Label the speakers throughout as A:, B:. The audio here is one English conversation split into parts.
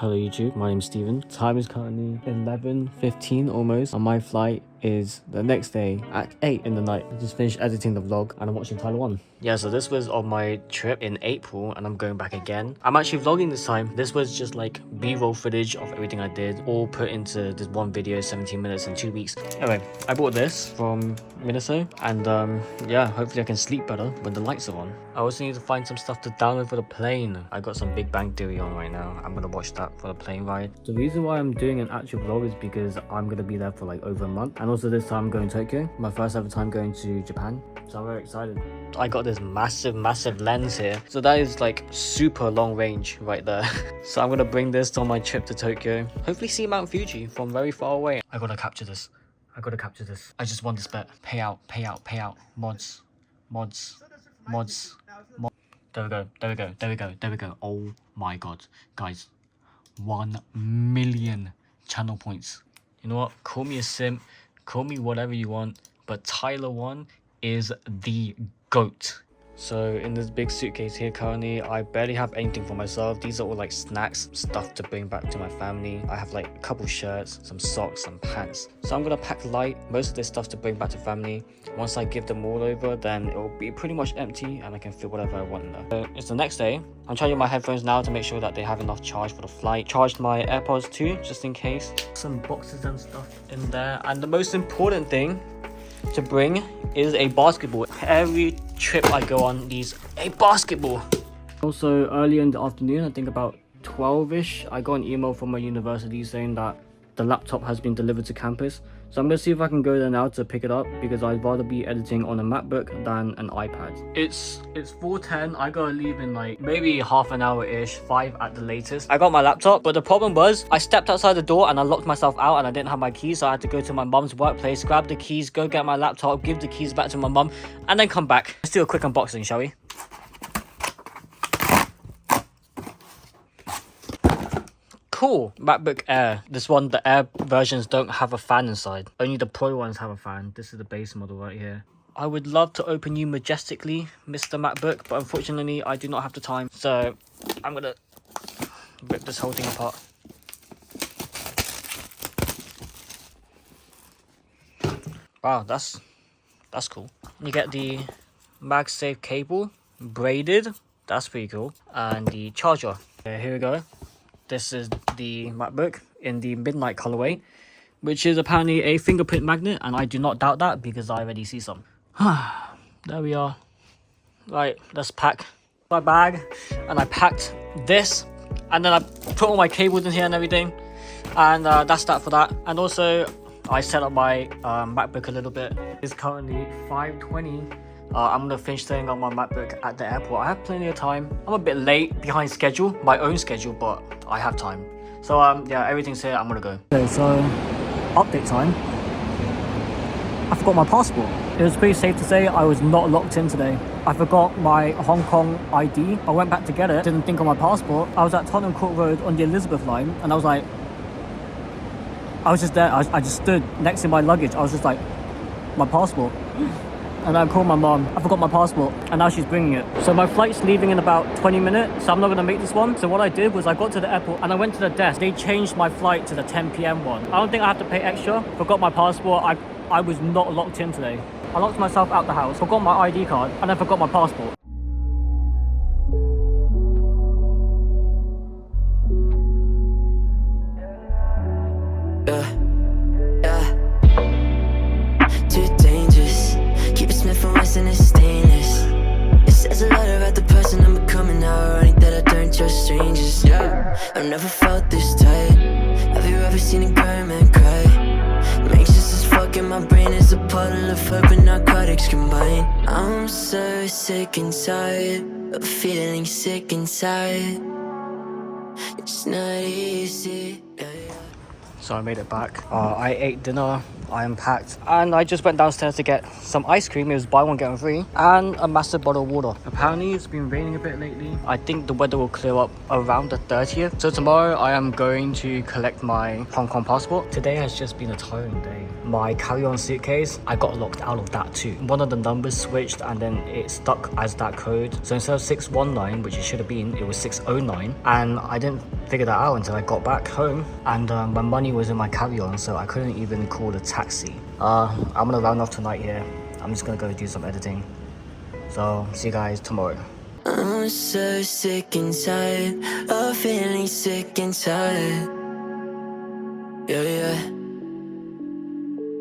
A: Hello YouTube, my name's Steven. Time is currently 11:15 almost, and my flight is the next day at 8 in the night. I just finished editing the vlog and I'm watching Tyler 1. Yeah, so this was on my trip in April and I'm going back again. I'm actually vlogging this time. This was just like b-roll footage of everything I did, all put into this one video, 17 minutes in 2 weeks. Anyway, I bought this from Miniso and yeah, hopefully I can sleep better when the lights are on. I also need to find some stuff to download for the plane. I got some Big Bang Theory on right now. I'm gonna watch that for the plane ride. The reason why I'm doing an actual vlog is because I'm gonna be there for like over a month, and also this time I'm going to Tokyo, my first ever time going to Japan, so I'm very excited. I got this massive lens here, so that is like super long range right there. So I'm gonna bring this on my trip to Tokyo, hopefully see Mount Fuji from very far away. I gotta capture this. I just want this bet. Pay out. Mods. There we go. Oh my god, guys, 1 million channel points. You know what, call me a simp, call me whatever you want, but Tyler 1 is the GOAT. So in this big suitcase here currently, I barely have anything for myself. These are all like snacks, stuff to bring back to my family. I have like a couple shirts, some socks, some pants. So I'm gonna pack light. Most of this stuff to bring back to family. Once I give them all over, then it will be pretty much empty and I can fit whatever I want in there. So it's the next day. I'm charging my headphones now to make sure that they have enough charge for the flight. Charged my AirPods too, just in case. Some boxes and stuff in there. And the most important thing to bring is a basketball. Every trip I go on needs a basketball. Also earlier in the afternoon, I think about 12ish, I got an email from my university saying that the laptop has been delivered to campus. So I'm gonna see if I can go there now to pick it up, because I'd rather be editing on a MacBook than an iPad. It's 4:10. I gotta leave in like maybe half an hour ish, 5 at the latest. I got my laptop, but the problem was I stepped outside the door and I locked myself out and I didn't have my keys, so I had to go to my mum's workplace, grab the keys, go get my laptop, give the keys back to my mum, and then come back. Let's do a quick unboxing, shall we? Cool. MacBook Air. This one, the Air versions don't have a fan inside. Only the Pro ones have a fan. This is the base model right here. I would love to open you majestically, Mr. MacBook, but unfortunately I do not have the time. So I'm gonna rip this whole thing apart. Wow, that's cool. You get the MagSafe cable, braided. That's pretty cool. And the charger. Here we go. This is the MacBook in the Midnight colorway, which is apparently a fingerprint magnet, and I do not doubt that because I already see some. There we are. Right, let's pack my bag. And I packed this, and then I put all my cables in here and everything, and that's that for that. And also I set up my MacBook a little bit. It's currently 5:20. I'm gonna finish setting up my MacBook at the airport. I have plenty of time. I'm a bit late, behind schedule, my own schedule, but I have time. So yeah, everything's here. I'm gonna go. Okay, so update time. I forgot my passport. It was pretty safe to say I was not locked in today. I forgot my Hong Kong ID. I went back to get it, didn't think of my passport. I was at Tottenham Court Road on the Elizabeth line, and I was like, I was just there. I just stood next to my luggage. I was just like, my passport. And I called my mom. I forgot my passport, and now she's bringing it. So my flight's leaving in about 20 minutes, so I'm not gonna make this one. So what I did was I got to the airport and I went to the desk. They changed my flight to the 10 p.m. one. I don't think I have to pay extra. Forgot my passport. I was not locked in today. I locked myself out the house, forgot my ID card, and I forgot my passport.
B: And it's stainless. It says a lot about the person I'm becoming now. Ironic that I don't trust strangers. Yeah, I've never felt this tight. Have you ever seen a grown man cry? I'm anxious as fuck and my brain is a puddle of herb and narcotics combined. I'm so sick and tired of feeling sick inside. It's not easy.
A: So I made it back. I ate dinner, I unpacked, and I just went downstairs to get some ice cream. It was buy one get one free, and a massive bottle of water. Apparently it's been raining a bit lately. I think the weather will clear up around the 30th. So tomorrow I am going to collect my Hong Kong passport. Today has just been a tiring day. my carry-on suitcase, I got locked out of that too. One of the numbers switched and then it stuck as that code. So instead of 619, which it should have been, it was 609. And I didn't figure that out until I got back home, and my money was in my carry-on, so I couldn't even call a taxi. I'm gonna round off tonight here. I'm just gonna go do some editing. So see you guys tomorrow.
B: I'm so sick and tired of feeling sick and tired. Yeah.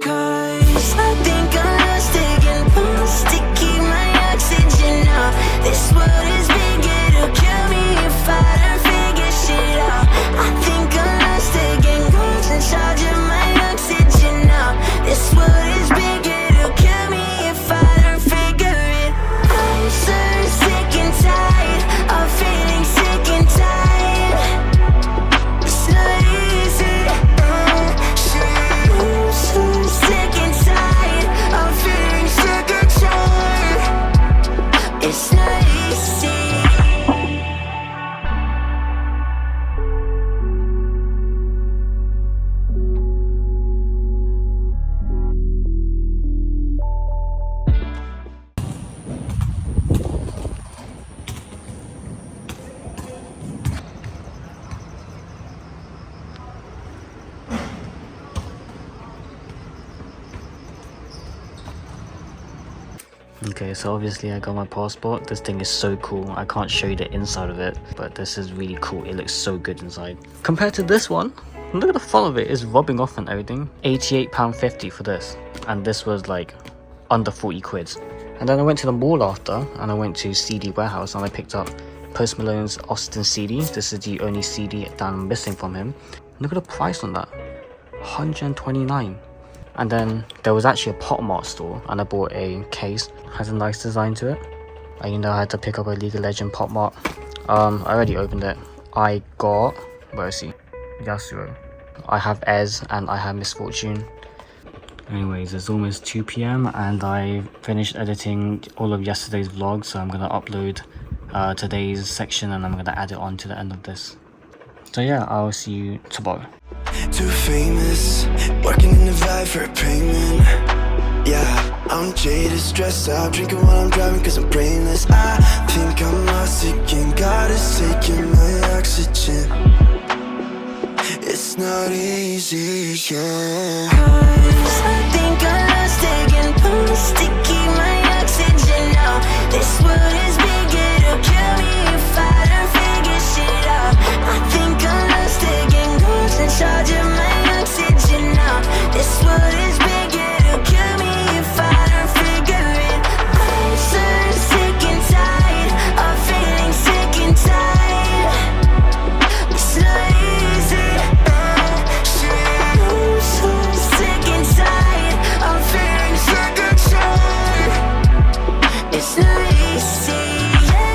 B: Cause I think I'm lost again. Pulse to keep my oxygen out. This world is big, it'll kill me if I don't figure shit out. I think I'm lost again. Goes in charge of my oxygen out. This world is big, it'll kill me if I don't figure it. I'm so sick and tired of feeling sick and tired. It's not easy. I'm so sick and tired of feeling sick and tired. It's not easy.
A: Okay, so obviously I got my passport. This thing is so cool. I can't show you the inside of it, but this is really cool. It looks so good inside. Compared to this one, look at the front of it. It's rubbing off and everything. £88.50 for this. And this was like under 40 quid. And then I went to the mall after, and I went to CD Warehouse, and I picked up Post Malone's Austin CD. This is the only CD that I'm missing from him. Look at the price on that. $129. And then there was actually a Pop Mart store, and I bought a case. Has a nice design to it. And I had to pick up a League of Legends Pop Mart. I already opened it. I got, where is he? Yasuo. I have Ez and I have Misfortune. Anyways, it's almost 2 PM and I finished editing all of yesterday's vlog, so I'm gonna upload today's section and I'm gonna add it on to the end of this. So yeah, I'll see you tomorrow.
C: Too famous, working in the vibe for a payment. Yeah, I'm jaded, stressed out, drinking while I'm driving cause I'm brainless. I think I'm lost again, God is taking my oxygen. It's not easy, yeah.
B: Cause I think I'm lost again. Pulse to keep my oxygen out. This world is big, it'll kill me if I don't figure shit out. I think I'm lost again. Goes in charge of my oxygen out. This world is big, it'll kill me if I don't figure it. I'm so sick and tired of feeling sick and tired. It's not easy. I'm so sick and tired of feeling sick and tired. It's not easy, yeah.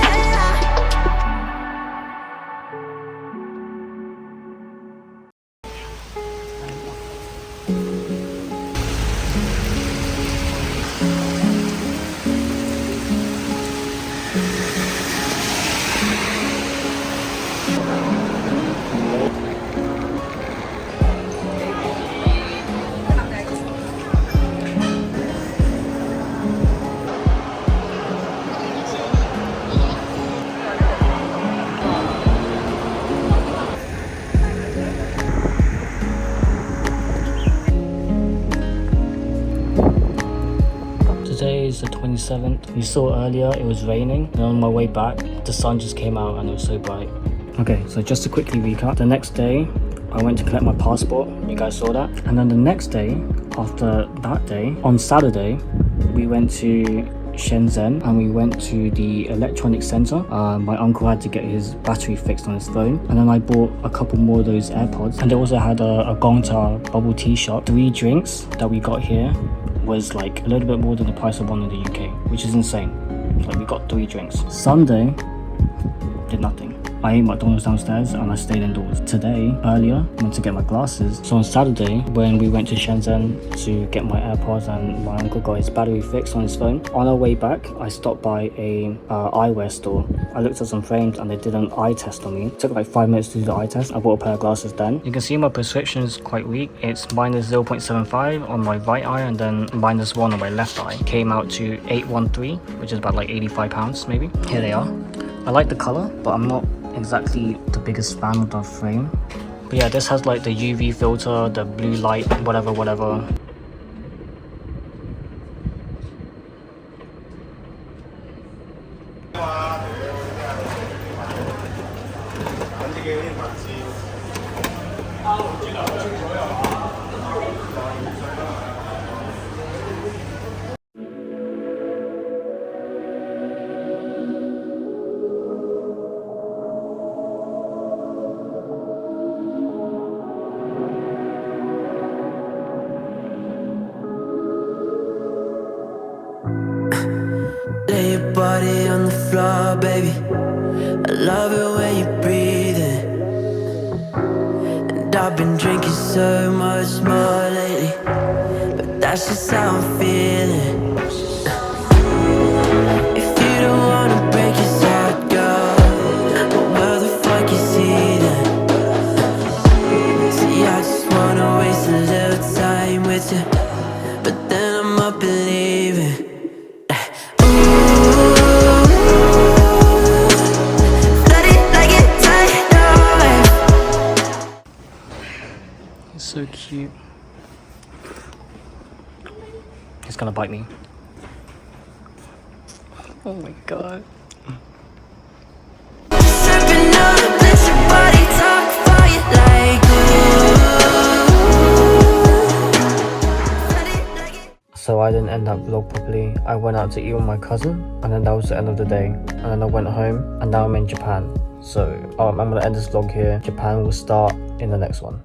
A: Today is the 27th. You saw earlier it was raining, and on my way back the sun just came out and it was so bright. Okay, so just to quickly recap, the next day I went to collect my passport. You guys saw that. And then the next day, after that day, on Saturday, we went to Shenzhen and we went to the electronics center. My uncle had to get his battery fixed on his phone, and then I bought a couple more of those AirPods, and they also had a Gongcha bubble tea shop. 3 drinks that we got here was like a little bit more than the price of one in the UK, which is insane. Like, we got 3 drinks. Sunday, did nothing. I ate McDonald's downstairs and I stayed indoors. Today, earlier, I went to get my glasses. So on Saturday, when we went to Shenzhen to get my AirPods and my uncle got his battery fixed on his phone, on our way back, I stopped by a eyewear store. I looked at some frames and they did an eye test on me. It took like 5 minutes to do the eye test. I bought a pair of glasses then. You can see my prescription is quite weak. It's minus 0.75 on my right eye and then minus 1 on my left eye. Came out to 813, which is about like £85 maybe. Here they are. I like the color, but I'm not exactly the biggest fan of the frame. But yeah, this has like the UV filter, the blue light, whatever.
B: Lay your body on the floor, baby. I love it when you're breathing. And I've been drinking so much more lately, but that's just how I'm feeling. If you don't wanna break your heart, girl, well, where the fuck is he then? See, I just wanna waste a little time with you, but then I'm up and leaving.
A: It's so cute. He's gonna bite me. Oh my god. So I didn't end that vlog properly. I went out to eat with my cousin and then that was the end of the day. And then I went home and now I'm in Japan. So I'm gonna end this vlog here. Japan will start in the next one.